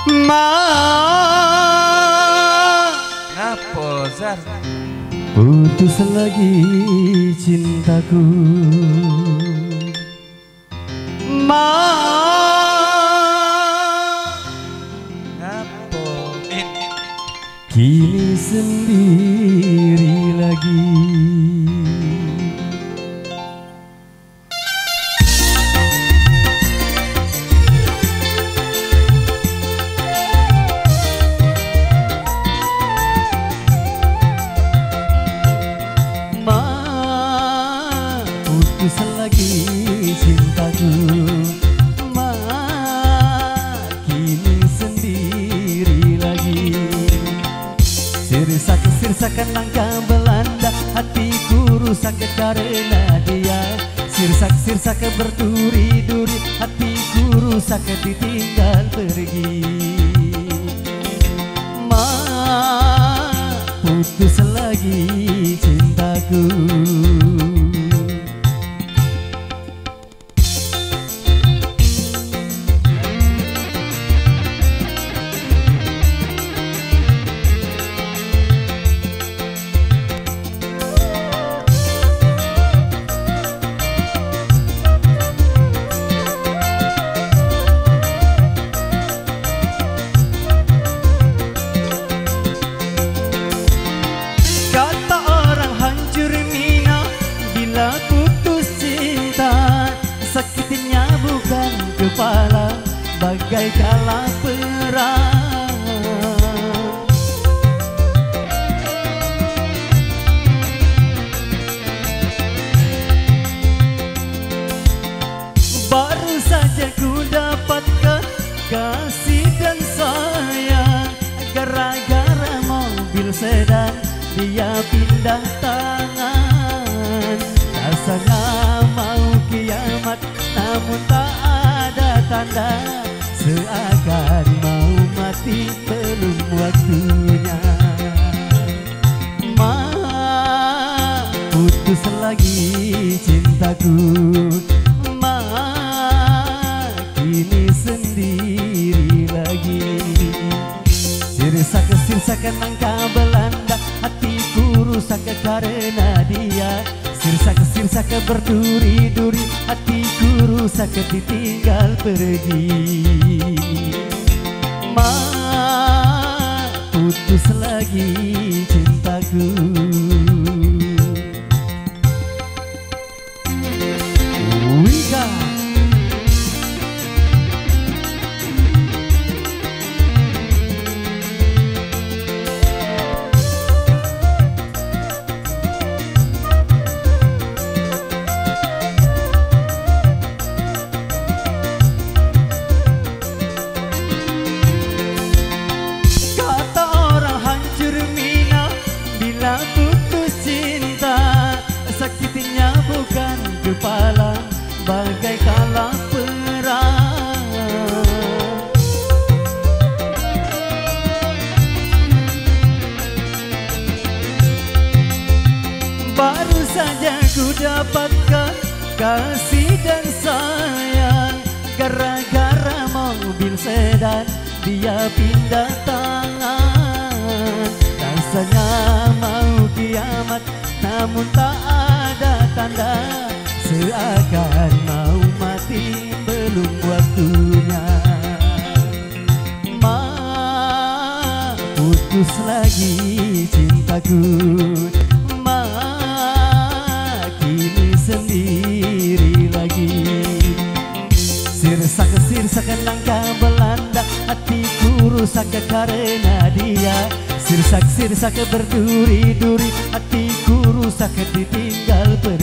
Ngapo Zar? Putus lagi cintaku, Ngapo? kini sendiri lagi. Putus lagi cintaku, kini sendiri lagi. Sirsak-sirsakan langkah Belanda, hatiku rusak karena dia. Sirsak-sirsak berduri-duri, hatiku rusak ditinggal pergi. Putus lagi cintaku. Kata orang hancur mina bila putus cinta, sakitnya bukan kepala bagai kala perang. Baru saja ku dapatkan kasih dan sayang, gara-gara mobil sedan dia pindah tangan. Rasanya mau kiamat, namun tak ada tanda, seakan mau mati belum waktunya. Putus lagi cintaku, kini sendiri lagi. Sirsak-sirsakan langkah Belanda, hatiku rusak karena dia. Sirsak-sirsak berduri-duri, hatiku rusak ditinggal pergi. Putus lagi cintaku. Wika. Putus cinta, sakitnya bukan kepala bagai kala perang. Baru saja ku dapatkan kasih dan sayang, gara-gara mobil sedan dia pindah tangan. Rasanya mau kiamat, namun tak ada tanda, seakan mau mati belum waktunya. Putus lagi cintaku, kini sendiri lagi. Sirsak-sirsakan langkah Belanda, hatiku rusak karena dia. Sirsak-sirsak berduri-duri, hatiku rusak ditinggal pergi.